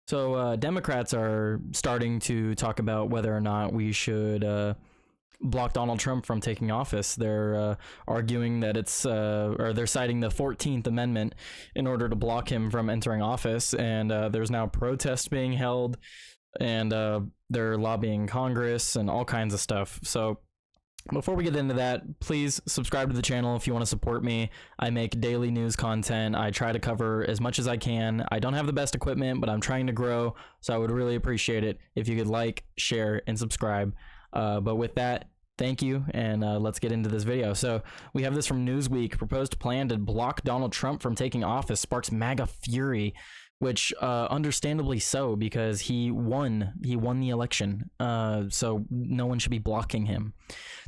So Democrats are starting to talk about whether or not we should block Donald Trump from taking office. They're arguing that or they're citing the 14th Amendment in order to block him from entering office. And there's now protests being held, and they're lobbying Congress and all kinds of stuff. So before we get into that, please subscribe to the channel if you want to support me. I make daily news content. I try to cover as much as I can. I don't have the best equipment, but I'm trying to grow, so I would really appreciate it if you could like, share, and subscribe. But with that, thank you, and let's get into this video. So we have this from Newsweek. Proposed plan to block Donald Trump from taking office sparks MAGA fury, which understandably so, because he won the election, so no one should be blocking him.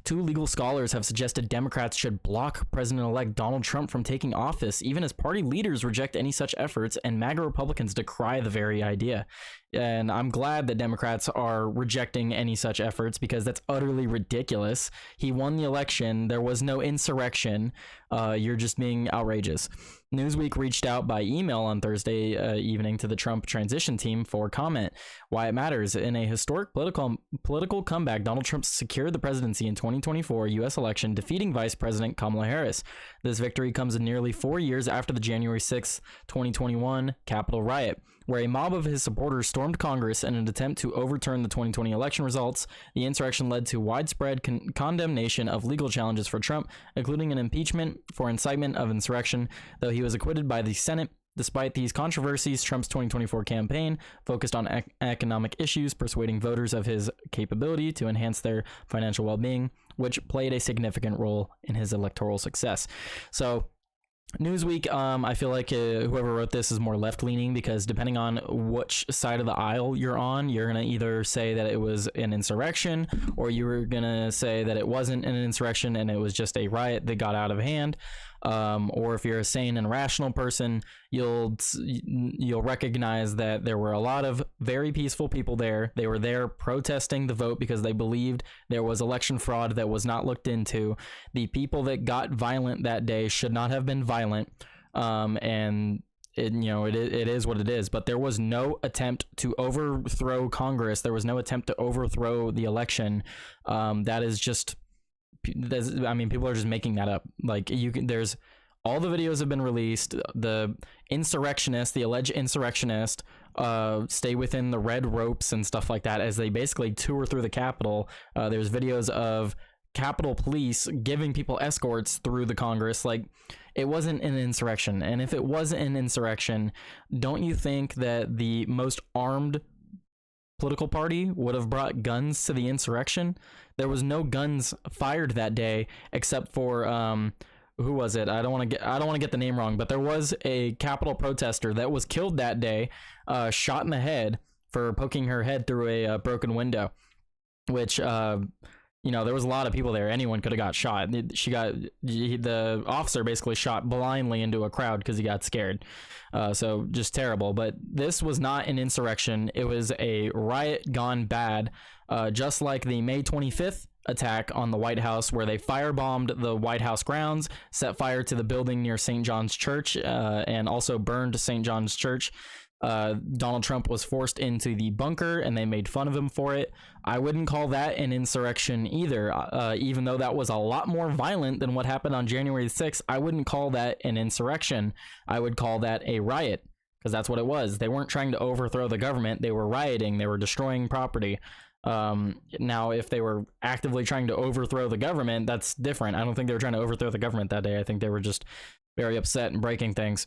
Two legal scholars have suggested Democrats should block President-elect Donald Trump from taking office, even as party leaders reject any such efforts, and MAGA Republicans decry the very idea. And I'm glad that Democrats are rejecting any such efforts, because that's utterly ridiculous. He won the election. There was no insurrection. You're just being outrageous. Newsweek reached out by email on Thursday evening to the Trump transition team for comment. Why it matters. In a historic political comeback, Donald Trump secured the presidency in 2024 U.S. election, defeating Vice President Kamala Harris. This victory comes nearly 4 years after the January 6, 2021 Capitol riot, where a mob of his supporters stormed Congress in an attempt to overturn the 2020 election results. The insurrection led to widespread condemnation of legal challenges for Trump, including an impeachment for incitement of insurrection, though he was acquitted by the Senate. Despite these controversies, Trump's 2024 campaign focused on economic issues, persuading voters of his capability to enhance their financial well-being, which played a significant role in his electoral success. So Newsweek, I feel like whoever wrote this is more left-leaning, because depending on which side of the aisle you're on, you're going to either say that it was an insurrection, or you were going to say that it wasn't an insurrection and it was just a riot that got out of hand. Or if you're a sane and rational person, you'll recognize that there were a lot of very peaceful people there. They were there protesting the vote because they believed there was election fraud that was not looked into. The people that got violent that day should not have been violent. And it is what it is. But there was no attempt to overthrow Congress. There was no attempt to overthrow the election. That is just... people are just making that up. Like, there's all the videos have been released. The alleged insurrectionist, stay within the red ropes and stuff like that as they basically tour through the Capitol. There's videos of Capitol Police giving people escorts through the Congress. Like, it wasn't an insurrection. And if it was an insurrection, don't you think that the most armed political party would have brought guns to the insurrection? There was no guns fired that day, except for who was it? I don't want to get the name wrong, but there was a Capitol protester that was killed that day, shot in the head for poking her head through a broken window, which there was a lot of people there. Anyone could have got shot. The officer basically shot blindly into a crowd because he got scared. So just terrible. But this was not an insurrection. It was a riot gone bad, just like the May 25th attack on the White House, where they firebombed the White House grounds, set fire to the building near St. John's Church, and also burned St. John's Church. Donald Trump was forced into the bunker and they made fun of him for it. I wouldn't call that an insurrection either. Even though that was a lot more violent than what happened on January 6th, I wouldn't call that an insurrection. I would call that a riot, because that's what it was. They weren't trying to overthrow the government. They were rioting. They were destroying property. Now, if they were actively trying to overthrow the government, that's different. I don't think they were trying to overthrow the government that day. I think they were just very upset and breaking things.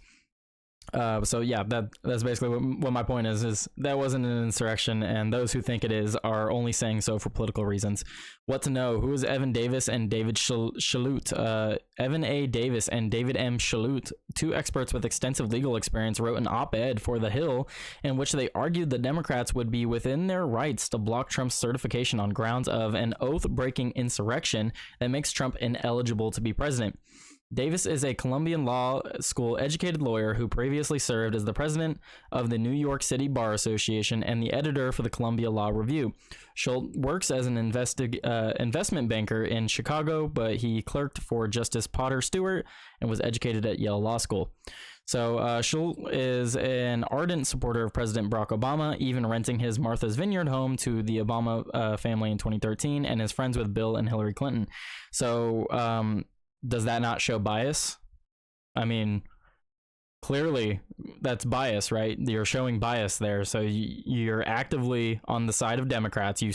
So yeah, that's basically what my point is that wasn't an insurrection, and those who think it is are only saying so for political reasons. What to know? Who is Evan Davis and David Shalhoub? Evan A. Davis and David M. Shalhoub, two experts with extensive legal experience, wrote an op-ed for The Hill in which they argued that Democrats would be within their rights to block Trump's certification on grounds of an oath-breaking insurrection that makes Trump ineligible to be president. Davis is a Columbian Law School educated lawyer who previously served as the president of the New York City Bar Association and the editor for the Columbia Law Review. Schultz works as an investment banker in Chicago, but he clerked for Justice Potter Stewart and was educated at Yale Law School. So Schultz is an ardent supporter of President Barack Obama, even renting his Martha's Vineyard home to the Obama family in 2013, and is friends with Bill and Hillary Clinton. So does that not show bias? I mean, clearly that's bias, right? You're showing bias there. So you're actively on the side of Democrats. You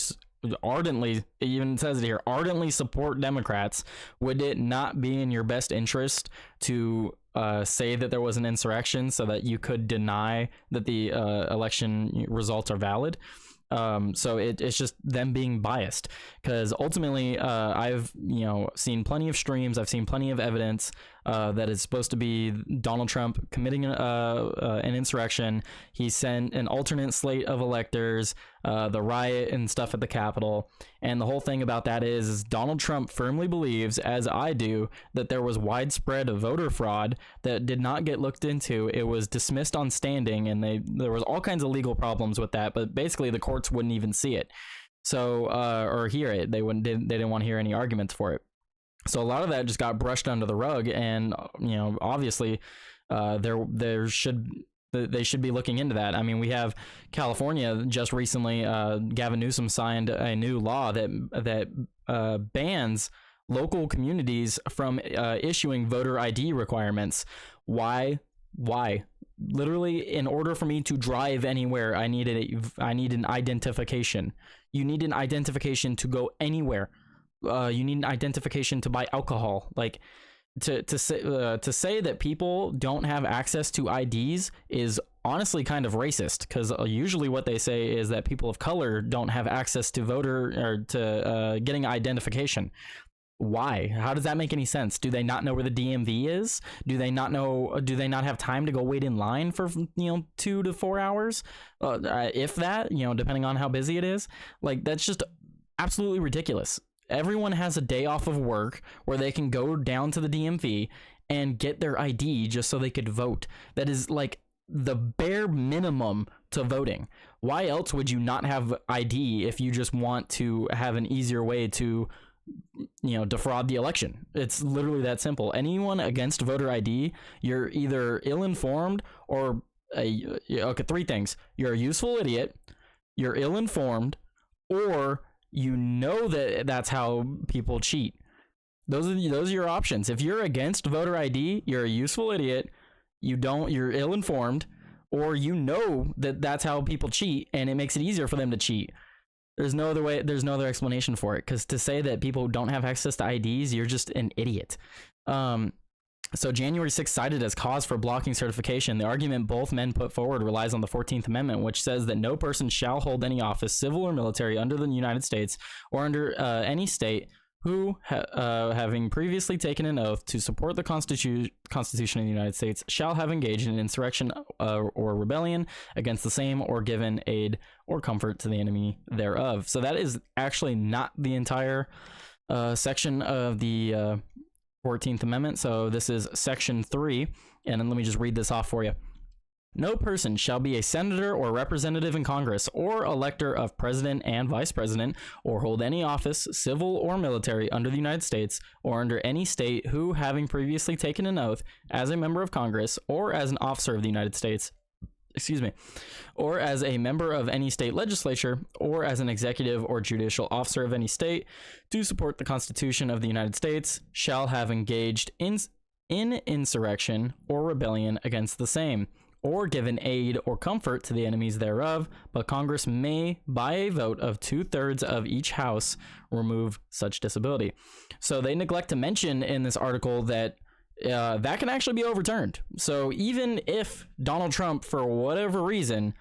ardently, it even says it here, ardently support Democrats. Would it not be in your best interest to say that there was an insurrection so that you could deny that the election results are valid? So it's just them being biased, because ultimately I've seen plenty of streams, I've seen plenty of evidence that it's supposed to be Donald Trump committing an insurrection. He sent an alternate slate of electors, the riot and stuff at the Capitol, and the whole thing about that is Donald Trump firmly believes, as I do, that there was widespread voter fraud that did not get looked into. It was dismissed on standing, and there was all kinds of legal problems with that, but basically the courts wouldn't even see it, so or hear it. They didn't want to hear any arguments for it. So a lot of that just got brushed under the rug, and obviously they should be looking into that. I mean, we have California just recently. Gavin Newsom signed a new law that bans local communities from issuing voter ID requirements. Why? Literally, in order for me to drive anywhere, I need an identification. You need an identification to go anywhere. You need an identification to buy alcohol. Like, to say that people don't have access to IDs is honestly kind of racist, because usually what they say is that people of color don't have access to getting identification. Why? How does that make any sense? Do they not know where the DMV is? Do they not have time to go wait in line for 2 to 4 hours, if that, depending on how busy it is? Like, that's just absolutely ridiculous. Everyone has a day off of work where they can go down to the DMV and get their ID just so they could vote. That is like the bare minimum to voting. Why else would you not have ID if you just want to have an easier way to defraud the election? It's literally that simple. Anyone against voter ID, you're either ill-informed or three things: you're a useful idiot, you're ill-informed, or that's how people cheat. Those are your options. If you're against voter ID, you're a useful idiot, you're ill-informed, or that's how people cheat, and it makes it easier for them to cheat. There's no other way. There's no other explanation for it, because to say that people don't have access to IDs, you're just an idiot. So January 6th cited as cause for blocking certification. The argument both men put forward relies on the 14th Amendment, which says that no person shall hold any office, civil or military, under the United States or under any state who, having previously taken an oath to support the Constitution of the United States, shall have engaged in insurrection or rebellion against the same, or given aid or comfort to the enemy thereof. So that is actually not the entire section of the 14th Amendment. So this is section 3, and then let me just read this off for you. No person shall be a senator or representative in Congress, or elector of president and vice president, or hold any office, civil or military, under the United States or under any state, who, having previously taken an oath as a member of Congress or as an officer of the United States, or as a member of any state legislature, or as an executive or judicial officer of any state, to support the Constitution of the United States, shall have engaged in insurrection or rebellion against the same, or given aid or comfort to the enemies thereof, but Congress may, by a vote of 2/3 of each house, remove such disability. So they neglect to mention in this article that that can actually be overturned. So even if Donald Trump, for whatever reason,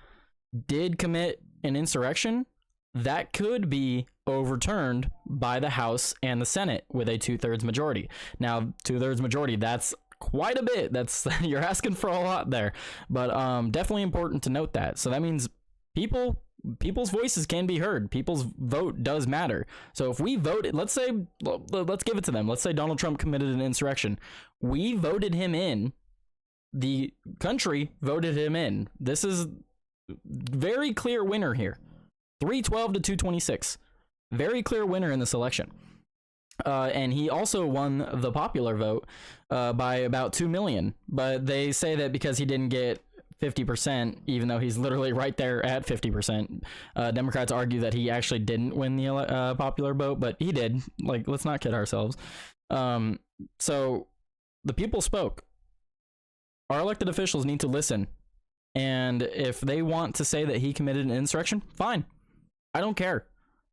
did commit an insurrection, that could be overturned by the House and the Senate with a 2/3 majority. Now, 2/3 majority, that's quite a bit. That's you're asking for a lot there, but definitely important to note that. So that means people people's voices can be heard. People's vote does matter. So if we voted, let's give it to them. Let's say Donald Trump committed an insurrection. We voted him in. The country voted him in. This is very clear winner here. 312 to 226. Very clear winner in this election. And he also won the popular vote by about 2 million. But they say that because he didn't get 50%, even though he's literally right there at 50%. Democrats argue that he actually didn't win the popular vote, but he did. Like, let's not kid ourselves. So the people spoke. Our elected officials need to listen. And if they want to say that he committed an insurrection, fine. I don't care.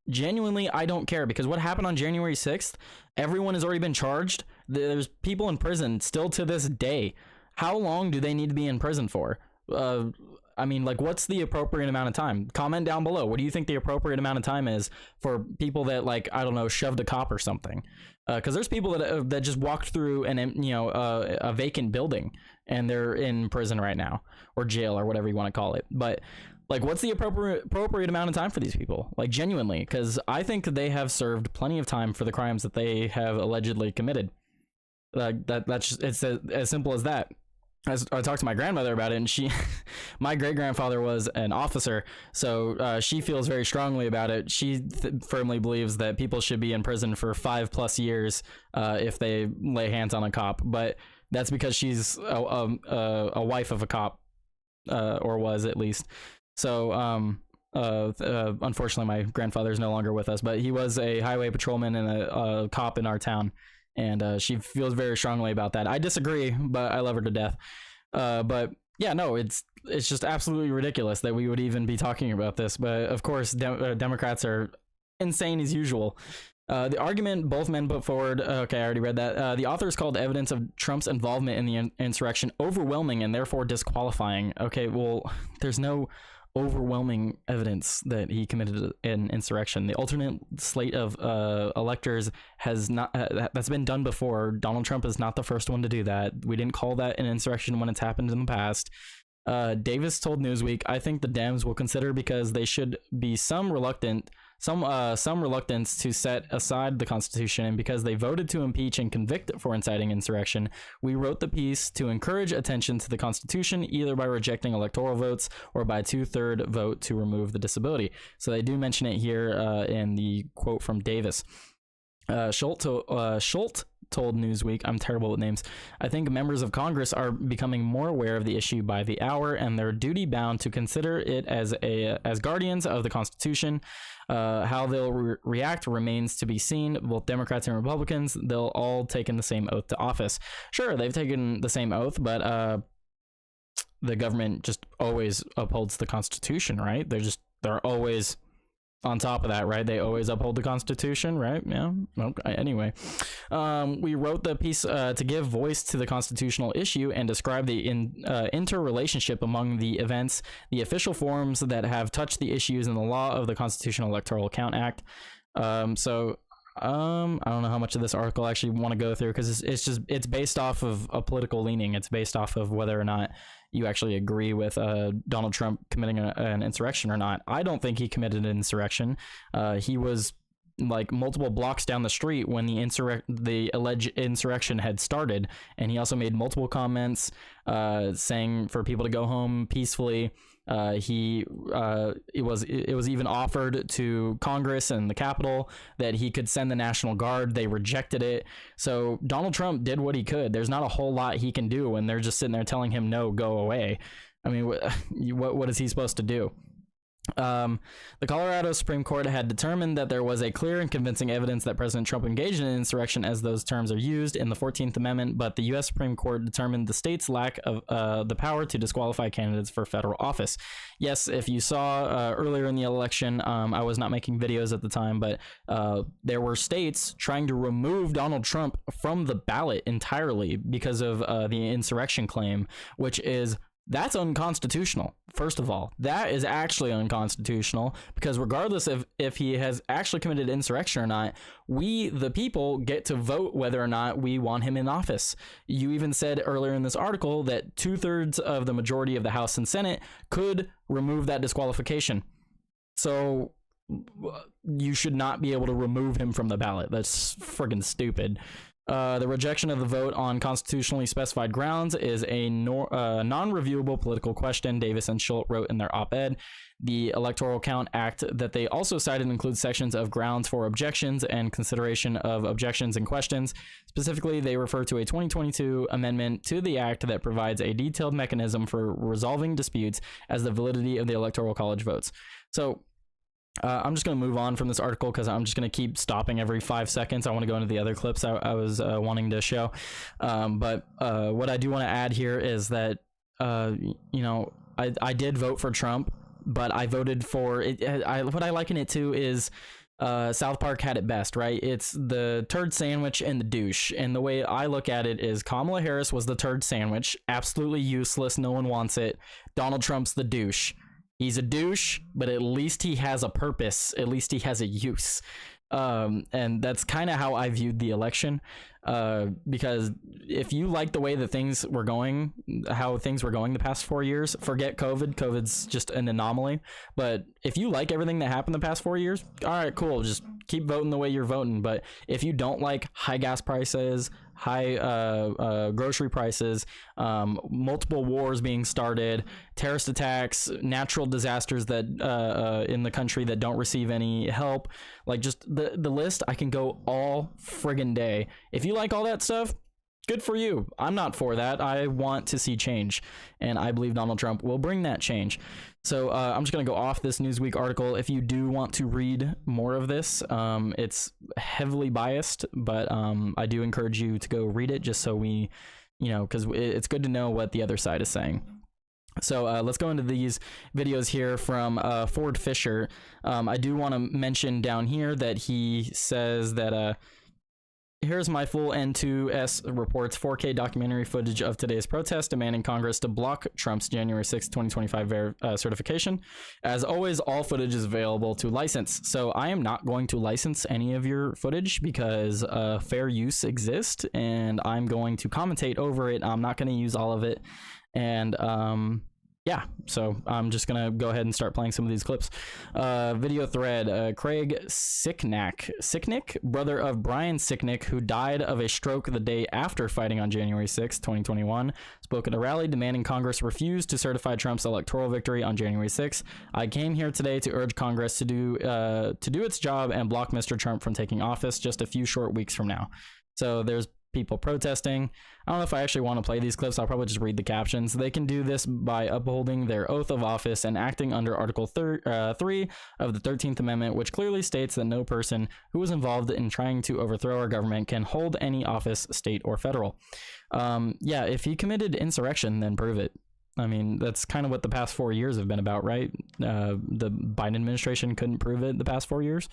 Genuinely, I don't care, because what happened on January 6th, everyone has already been charged. There's people in prison still to this day. How long do they need to be in prison for? I mean, like, what's the appropriate amount of time? Comment down below. What do you think the appropriate amount of time is for people that, like, I don't know, shoved a cop or something? Because there's people that just walked through a vacant building and they're in prison right now, or jail, or whatever you want to call it. But like, what's the appropriate amount of time for these people? Like, genuinely, because I think they have served plenty of time for the crimes that they have allegedly committed. That's just, it's as simple as that. As I talked to my grandmother about it, and my great-grandfather was an officer, so she feels very strongly about it. She firmly believes that people should be in prison for 5+ years if they lay hands on a cop, but that's because she's a wife of a cop, or was at least. So unfortunately, my grandfather is no longer with us, but he was a highway patrolman and a cop in our town. And she feels very strongly about that. I disagree, but I love her to death. But yeah, no, it's just absolutely ridiculous that we would even be talking about this. But of course, Democrats are insane as usual. The argument both men put forward, okay, I already read that. The authors called evidence of Trump's involvement in the insurrection overwhelming and therefore disqualifying. Okay, well, there's no overwhelming evidence that he committed an insurrection. The alternate slate of electors has not that's been done before. Donald Trump is not the first one to do that. We didn't call that an insurrection when it's happened in the past. Davis told Newsweek, I think the Dems will consider, because they should be some reluctance to set aside the Constitution, and because they voted to impeach and convict for inciting insurrection, we wrote the piece to encourage attention to the Constitution, either by rejecting electoral votes or by 2/3 vote to remove the disability. So they do mention it here in the quote from Davis. Schultz told Newsweek, I'm terrible with names, I think members of Congress are becoming more aware of the issue by the hour, and they're duty bound to consider it as guardians of the Constitution. How they'll react remains to be seen. Both Democrats and Republicans, they'll all taken the same oath to office. Sure, they've taken the same oath, but the government just always upholds the Constitution, right? They're always on top of that, right? They always uphold the Constitution, right? Yeah. Okay. Anyway, we wrote the piece to give voice to the constitutional issue and describe the interrelationship among the events, the official forms that have touched the issues in the law of the Constitutional Electoral Count Act. So I don't know how much of this article I actually want to go through, because it's based off of a political leaning. It's based off of whether or not you actually agree with Donald Trump committing an insurrection or not. I don't think he committed an insurrection. He was like multiple blocks down the street when the alleged insurrection had started, and he also made multiple comments saying for people to go home peacefully. It was even offered to Congress and the Capitol that he could send the National Guard. They rejected it. So Donald Trump did what he could. There's not a whole lot he can do when they're just sitting there telling him, no, go away. I mean, what is he supposed to do? The Colorado Supreme Court had determined that there was a clear and convincing evidence that President Trump engaged in an insurrection, as those terms are used in the 14th Amendment, but the U.S. Supreme Court determined the state's lack of the power to disqualify candidates for federal office. Yes, if you saw earlier in the election, I was not making videos at the time, but there were states trying to remove Donald Trump from the ballot entirely because of the insurrection claim, that's unconstitutional. First of all, that is actually unconstitutional, because regardless of if he has actually committed insurrection or not, we, the people, get to vote whether or not we want him in office. You even said earlier in this article that 2/3 of the majority of the House and Senate could remove that disqualification. So you should not be able to remove him from the ballot. That's friggin' stupid. The rejection of the vote on constitutionally specified grounds is a non-reviewable political question, Davis and Schultz wrote in their op-ed. The Electoral Count Act that they also cited includes sections of grounds for objections and consideration of objections and questions. Specifically, they refer to a 2022 amendment to the act that provides a detailed mechanism for resolving disputes as the validity of the Electoral College votes. So I'm just going to move on from this article because I'm just going to keep stopping every 5 seconds. I want to go into the other clips I was wanting to show. But what I do want to add here is that, I did vote for Trump, but I voted for it. What I liken it to is South Park had it best, right? It's the turd sandwich and the douche. And the way I look at it is Kamala Harris was the turd sandwich, absolutely useless. No one wants it. Donald Trump's the douche. He's a douche, but at least he has a purpose. At least he has a use. And that's kind of how I viewed the election. Because if you like the way that things were going, how things were going the past 4 years, forget COVID. COVID's just an anomaly. But if you like everything that happened the past 4 years, all right, cool. Just keep voting the way you're voting. But if you don't like high gas prices, high grocery prices, multiple wars being started, terrorist attacks, natural disasters that in the country that don't receive any help, like just the list, I can go all friggin' day. If you like all that stuff, good for you. I'm not for that. I want to see change, and I believe Donald Trump will bring that change. So I'm just going to go off this Newsweek article. If you do want to read more of this, it's heavily biased, but I do encourage you to go read it just so we, because it's good to know what the other side is saying. So let's go into these videos here from Ford Fisher. I do want to mention down here that he says that here's my full N2S reports 4K documentary footage of today's protest demanding Congress to block Trump's January 6, 2025 certification. As always, all footage is available to license. So I am not going to license any of your footage because fair use exists, and I'm going to commentate over it. I'm not going to use all of it. And yeah, so I'm just gonna go ahead and start playing some of these clips. Video thread, Craig Sicknick, brother of Brian Sicknick, who died of a stroke the day after fighting on January 6, 2021, spoke at a rally demanding Congress refuse to certify Trump's electoral victory on January 6. I came here today to urge Congress to do its job and block Mr. Trump from taking office just a few short weeks from now. So there's people protesting. I don't know if I actually want to play these clips. I'll probably just read the captions. They can do this by upholding their oath of office and acting under Article 3 of the 13th Amendment, which clearly states that no person who was involved in trying to overthrow our government can hold any office, state or federal. Yeah, if he committed insurrection, then prove it. I mean, that's kind of what the past 4 years have been about, right? The Biden administration couldn't prove it the past 4 years.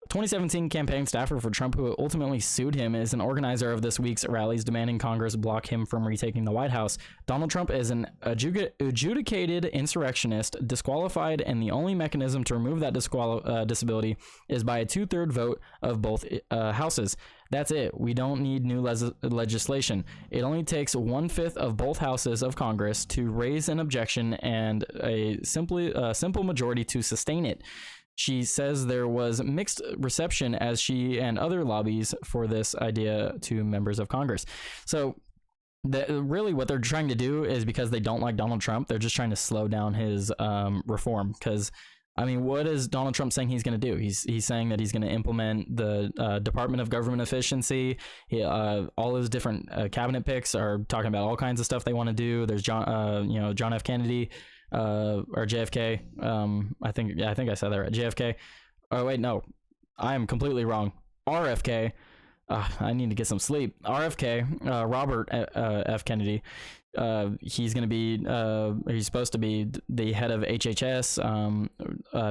2017 campaign staffer for Trump, who ultimately sued him, is an organizer of this week's rallies demanding Congress block him from retaking the White House. Donald Trump is an adjudicated insurrectionist, disqualified, and the only mechanism to remove that disability is by a 2/3 vote of both houses. That's it. We don't need new legislation. It only takes 1/5 of both houses of Congress to raise an objection and a simple majority to sustain it. She says there was mixed reception as she and other lobbies for this idea to members of Congress. So really what they're trying to do is, because they don't like Donald Trump, they're just trying to slow down his reform. Because I mean, what is Donald Trump saying he's going to do? He's saying that he's going to implement the Department of Government Efficiency. All his different cabinet picks are talking about all kinds of stuff they want to do. There's John F. Kennedy. Or JFK. I think I said that right. JFK. Oh wait, no, I am completely wrong. RFK. I need to get some sleep. RFK. Robert F. Kennedy. He's gonna be. He's supposed to be the head of HHS.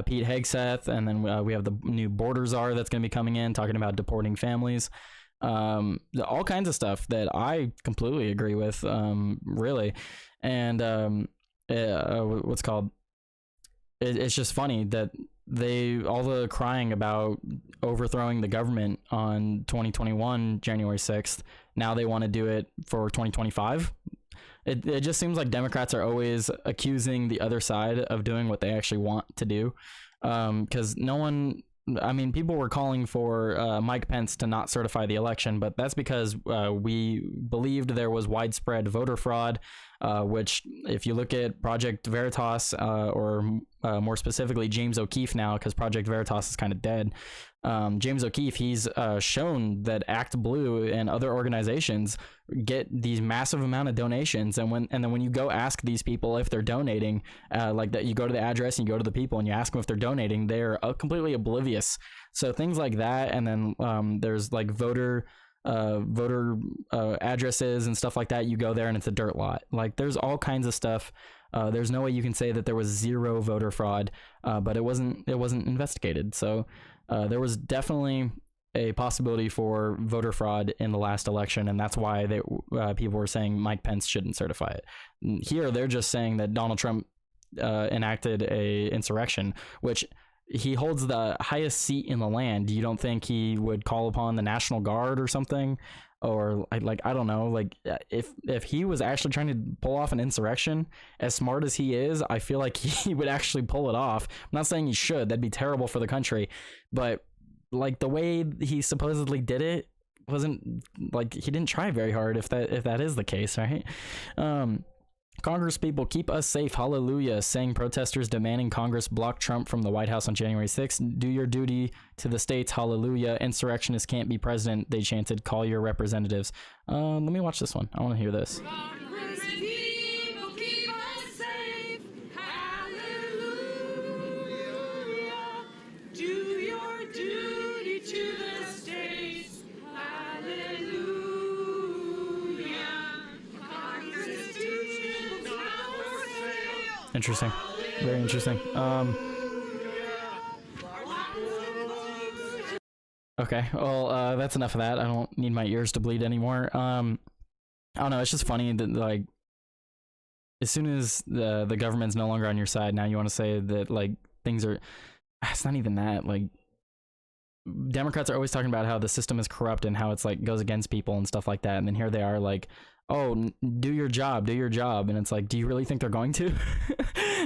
Pete Hegseth, and then we have the new border czar that's gonna be coming in, talking about deporting families. All kinds of stuff that I completely agree with. Really, and what's called, it's just funny that all the crying about overthrowing the government on 2021 January 6th, now they want to do it for 2025. It just seems like Democrats are always accusing the other side of doing what they actually want to do. because no one. I mean, people were calling for Mike Pence to not certify the election, but that's because we believed there was widespread voter fraud, which, if you look at Project Veritas, or more specifically James O'Keefe now, because Project Veritas is kind of dead. James O'Keefe, he's shown that Act Blue and other organizations get these massive amount of donations, and then when you go ask these people if they're donating, like that, you go to the address and you go to the people and you ask them if they're donating, they're completely oblivious. So things like that, and then there's like voter addresses and stuff like that. You go there and it's a dirt lot. Like, there's all kinds of stuff. There's no way you can say that there was zero voter fraud, but it wasn't investigated. So there was definitely a possibility for voter fraud in the last election, and that's why people were saying Mike Pence shouldn't certify it. Here, they're just saying that Donald Trump enacted a insurrection, which he holds the highest seat in the land. You don't think he would call upon the National Guard or something? Or like, I don't know, like if he was actually trying to pull off an insurrection, as smart as he is, I feel like he would actually pull it off. I'm not saying he should, that'd be terrible for the country, but like the way he supposedly did it wasn't like, he didn't try very hard, if that is the case, right? Congress people, keep us safe, hallelujah, saying protesters demanding Congress block Trump from the White House on January 6th. Do your duty to the states, hallelujah. Insurrectionists can't be president, they chanted. Call your representatives. Let me watch this one. I want to hear this. Congress people, keep us safe, hallelujah. Do your duty to the states, hallelujah. Congress people, keep us safe. Interesting. Very interesting. Okay, well, that's enough of that. I don't need my ears to bleed anymore. I don't know, it's just funny that, like, as soon as the government's no longer on your side, now you want to say that, like, things are... It's not even that. Like, Democrats are always talking about how the system is corrupt and how it's, like, goes against people and stuff like that, and then here they are, like, oh, do your job, and it's like, do you really think they're going to?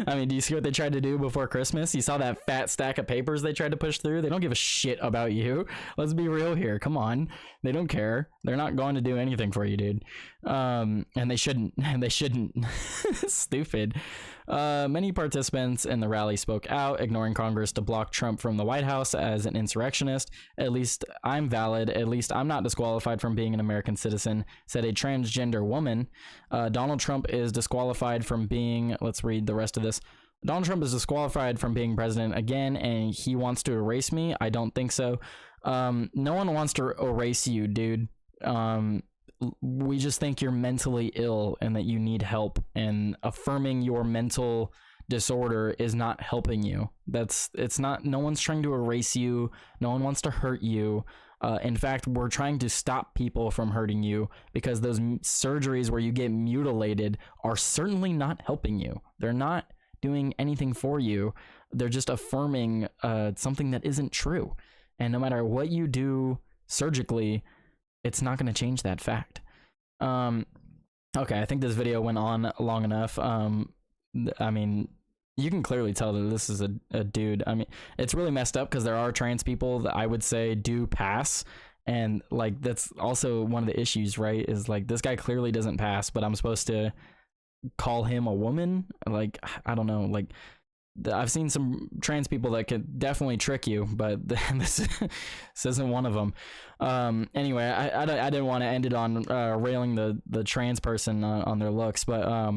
I mean, do you see what they tried to do before Christmas? You saw that fat stack of papers they tried to push through? They don't give a shit about you. Let's be real here. Come on. They don't care. They're not going to do anything for you, dude. And they shouldn't. Stupid. Many participants in the rally spoke out, ignoring Congress to block Trump from the White House as an insurrectionist. At least I'm valid. At least I'm not disqualified from being an American citizen, said a transgender woman. Donald Trump is disqualified from being... Let's read the rest of this. Donald Trump is disqualified from being president again, and he wants to erase me? I don't think so. No one wants to erase you, dude. We just think you're mentally ill and that you need help, and affirming your mental disorder is not helping you. No one's trying to erase you. No one wants to hurt you. In fact, we're trying to stop people from hurting you, because those surgeries where you get mutilated are certainly not helping you. They're not doing anything for you. They're just affirming something that isn't true. And no matter what you do surgically, it's not going to change that fact. Okay, I think this video went on long enough. I mean, you can clearly tell that this is a dude. I mean, it's really messed up because there are trans people that I would say do pass. And like, that's also one of the issues, right? Is like, this guy clearly doesn't pass, but I'm supposed to call him a woman? Like, I don't know. Like, I've seen some trans people that could definitely trick you, but this isn't one of them. Anyway, I didn't want to end it on railing the trans person on their looks, but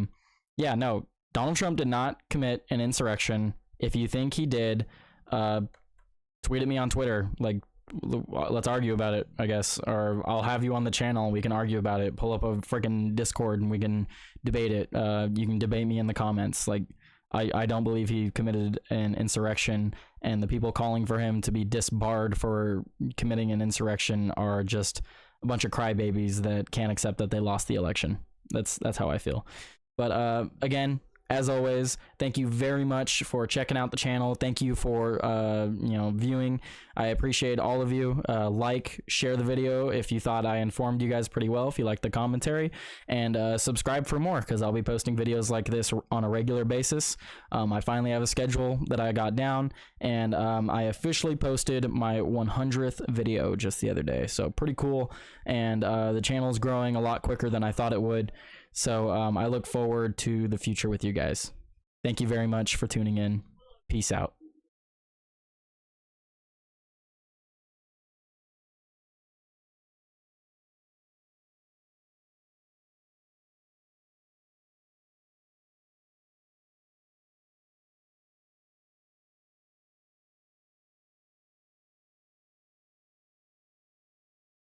yeah, no, Donald Trump did not commit an insurrection. If you think he did, tweet at me on Twitter. Like, let's argue about it, I guess, or I'll have you on the channel and we can argue about it. Pull up a freaking Discord and we can debate it. You can debate me in the comments. Like, I don't believe he committed an insurrection, and the people calling for him to be disbarred for committing an insurrection are just a bunch of crybabies that can't accept that they lost the election. That's how I feel. But again, as always, thank you very much for checking out the channel. Thank you for viewing. I appreciate all of you. Like, share the video if you thought I informed you guys pretty well, if you liked the commentary, and subscribe for more, because I'll be posting videos like this on a regular basis. I finally have a schedule that I got down, and I officially posted my 100th video just the other day, so pretty cool. And the channel is growing a lot quicker than I thought it would. So I look forward to the future with you guys. Thank you very much for tuning in. Peace out.